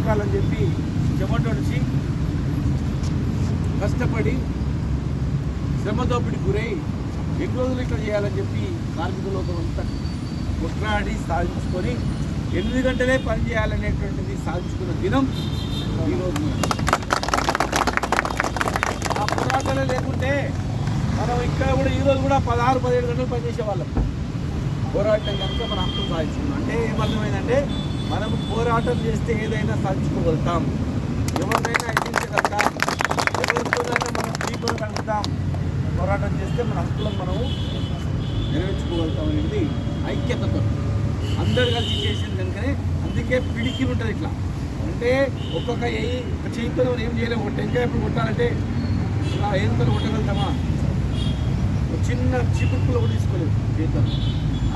బతకాలని చెప్పి చెమటొడిచి కష్టపడి శ్రమదోపిడికి గురై ఎన్ని రోజులు ఇట్లా చేయాలని చెప్పి కార్మిక లోకం అంతా కొట్లాడి సాధించుకొని 8 గంటలే పని చేయాలనేటువంటిది సాధించుకున్న దినం ఈరోజు. ఆ పోరాటాలే లేకుంటే మనం ఇక్కడ కూడా ఈరోజు కూడా 16-17 గంటలు పనిచేసేవాళ్ళం. పోరాటం కనుక మన హక్కులు సాధించుకున్నాం అంటే ఏమర్థమైందంటే మనం పోరాటం చేస్తే ఏదైనా సాధించుకోగలుగుతాం, ఎవరినైనా ఎదిరించగలుగుతాం, ఎవరితోనైనా మనం తీసుకోగలుగుతాం. పోరాటం చేస్తే మన హక్కులను మనము నెరవేర్చుకోగలుగుతాం అనేది ఐక్యతతో అందరు కలిసి చేసింది కనుకనే. అందుకే పిడికి ఉంటుంది ఇట్లా అంటే ఒక్కొక్క చేయితో మనం ఏం చేయలేము. ఒక టెంకాయ ఎప్పుడు కొట్టాలంటే ఇలా ఏంతో కొట్టగలుగుతామా? ఒక చిన్న చిపుక్కులు కూడా తీసుకోలేము చేతితో.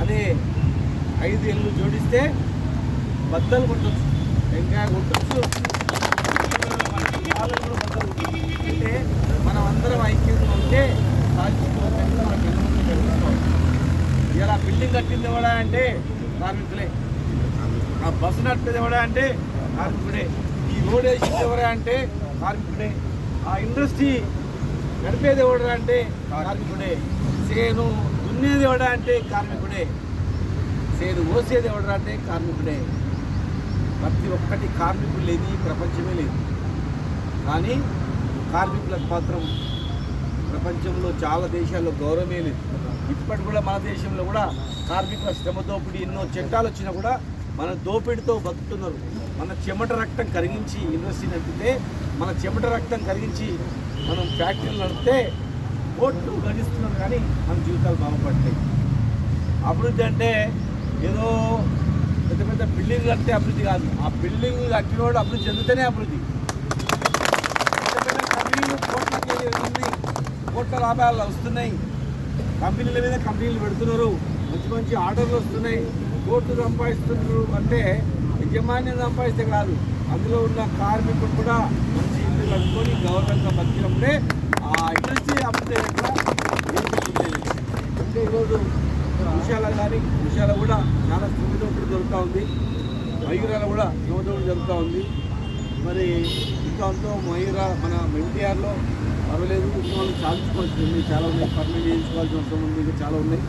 అదే 5 ఏళ్ళు జోడిస్తే బద్దలు కొట్టచ్చు, టెంకాయ కొట్టచ్చు, వాళ్ళు కూడా బద్దలు కొట్టచ్చు. అంటే మనం అందరం ఐక్యంగా ఉంటే సాధించుకోవాలని మన పిల్లలు తెలుసుకోవాలి. ఇలా బిల్డింగ్ కట్టింది ఎవడా అంటే కార్మికులే, ఆ బస్సు నడిపేది ఎవడా అంటే కార్మికుడే, ఈ రోడ్ వేసింది ఎవరా అంటే కార్మికుడే, ఆ ఇండస్ట్రీ నడిపేది ఎవడా అంటే కార్మికుడే, సేను దున్నేది ఎవడా అంటే కార్మికుడే, సేను మోసేది ఎవడా అంటే కార్మికుడే. ప్రతి ఒక్కటి కార్మికులు లేదు, ఈ ప్రపంచమే లేదు. కానీ కార్మికులకు మాత్రం ప్రపంచంలో చాలా దేశాల్లో గౌరవమే లేదు. ఇప్పటి కూడా మన దేశంలో కూడా కార్మికుల శ్రమ దోపిడీ ఎన్నో చట్టాలు వచ్చినా కూడా మన దోపిడితో బతుకుతున్నారు. మన చెమట రక్తం కరిగించి ఇండస్ట్రీ నడిపితే, మన చెమట రక్తం కరిగించి మనం ఫ్యాక్టరీలు నడిపితే కోట్లు గడిస్తున్నారు, కానీ మన జీవితాలు బాగుపడతాయి. అభివృద్ధి అంటే ఏదో పెద్ద పెద్ద బిల్డింగ్ కడితే అభివృద్ధి కాదు. ఆ బిల్డింగ్ కట్టినోడు అభివృద్ధి చెందితేనే అభివృద్ధి. పెద్ద పెద్ద కంపెనీలు కోట్ల లాభాలు వస్తున్నాయి, కంపెనీల మీద కంపెనీలు పెడుతున్నారు, మంచి మంచి ఆర్డర్లు వస్తున్నాయి, కోట్లు సంపాదిస్తున్నారు. అంటే యజమాన్యం సంపాదిస్తే కాదు, అందులో ఉన్న కార్మికులు కూడా మంచి ఇల్లు కట్టుకొని గౌరవంగా బతికినప్పుడే ఆ ఇండస్ట్రీ అభివృద్ధి అంటే ఈరోజు విషయాలు కూడా చాలా శ్రమదోపిడి జరుగుతూ ఉంది, మయూరాలు కూడా శ్రమదోపిడి జరుగుతూ ఉంది. మరి ఇంకా మయూరా మన ఎన్టీఆర్లో పర్వాలేదు, వాళ్ళు సాధించుకోవాల్సి ఉంది, చాలా ఉన్నాయి, పర్మనెంట్ చేయించుకోవాల్సిన అవసరం ఉంది, ఇంకా చాలా ఉన్నాయి.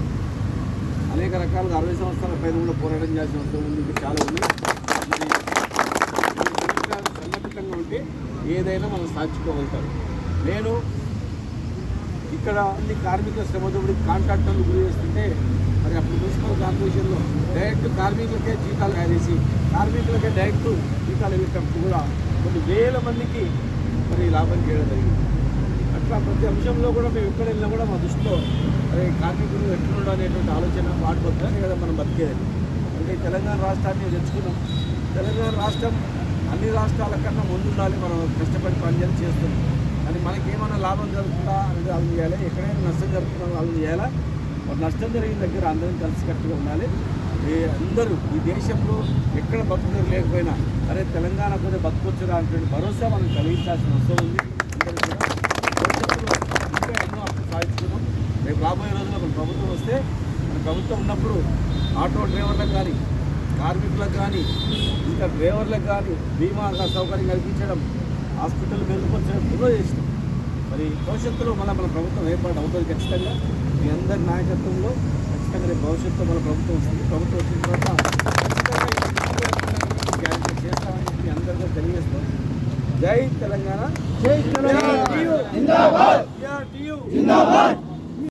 అనేక రకాలుగా 60 సంవత్సరాల పైన కూడా పోరాటం చేయాల్సిన అవసరం ఉంది, ఇంకా చాలా ఉన్నాయి. సంఘటితంగా ఉంటే ఏదైనా మనం సాధించుకోగలుగుతాం. నేను ఇక్కడ అన్ని కార్మికుల శ్రమదోపిడికి కాంట్రాక్టర్లు గురి చేస్తుంటే మరి అప్పుడు మున్సిపల్ కార్పొరేషన్లో డైరెక్ట్ కార్మికులకే జీతాలు వేసి కార్మికులకే డైరెక్ట్ జీతాలు ఇవ్వటప్పుడు కూడా కొన్ని వేల మందికి మరి లాభం చేయడం జరిగింది. అట్లా ప్రతి అంశంలో కూడా మేము ఎక్కడ వెళ్ళినా కూడా మా దృష్టిలో అరే కార్మికులు ఎట్లుండడం అనేటువంటి ఆలోచన వాడిపోతుందని కదా మనం బతికేది. అంటే తెలంగాణ రాష్ట్రాన్ని తెచ్చుకున్నాం. తెలంగాణ రాష్ట్రం అన్ని రాష్ట్రాల కన్నా ముందుండాలి, మనం కష్టపడి పనిచేసి చేస్తున్నాం. కానీ మనకేమైనా లాభం జరుగుతుందా అనేది ఆలోచన చేయాలి, ఎక్కడైనా నష్టం జరుగుతుందో ఆలోచన చేయాలా. నష్టం జరిగిన దగ్గర అందరం కలిసికట్టుగా ఉండాలి. అందరూ ఈ దేశంలో ఎక్కడ బతుకులు లేకపోయినా అరే తెలంగాణ కూడా బతుకొచ్చురా అంటే భరోసా మనం కలిగించాల్సిన అవసరం ఉంది. ఇంకా ఎన్నో అప్పుడు సాధించుకున్నాం. రేపు రాబోయే రోజుల్లో మన ప్రభుత్వం వస్తే, మన ప్రభుత్వం ఉన్నప్పుడు ఆటో డ్రైవర్లకు కానీ, కార్మికులకు కానీ, ఇంకా డ్రైవర్లకు కానీ బీమా సౌకర్యం కల్పించడం, హాస్పిటల్ మెరుగుపరచడం ఎన్నో చేసినాం. మరి భవిష్యత్తులో మన ప్రభుత్వం ఏర్పాటు అవుతుంది ఖచ్చితంగా. మీ అందరి నాయకత్వంలో ఖచ్చితంగా రేపు భవిష్యత్తులో మన ప్రభుత్వం వస్తుంది. ప్రభుత్వం వచ్చిన తర్వాత ఖచ్చితంగా చేస్తామని చెప్పి అందరికీ తెలియజేస్తాం. జై తెలంగాణ, జై తెలంగాణ.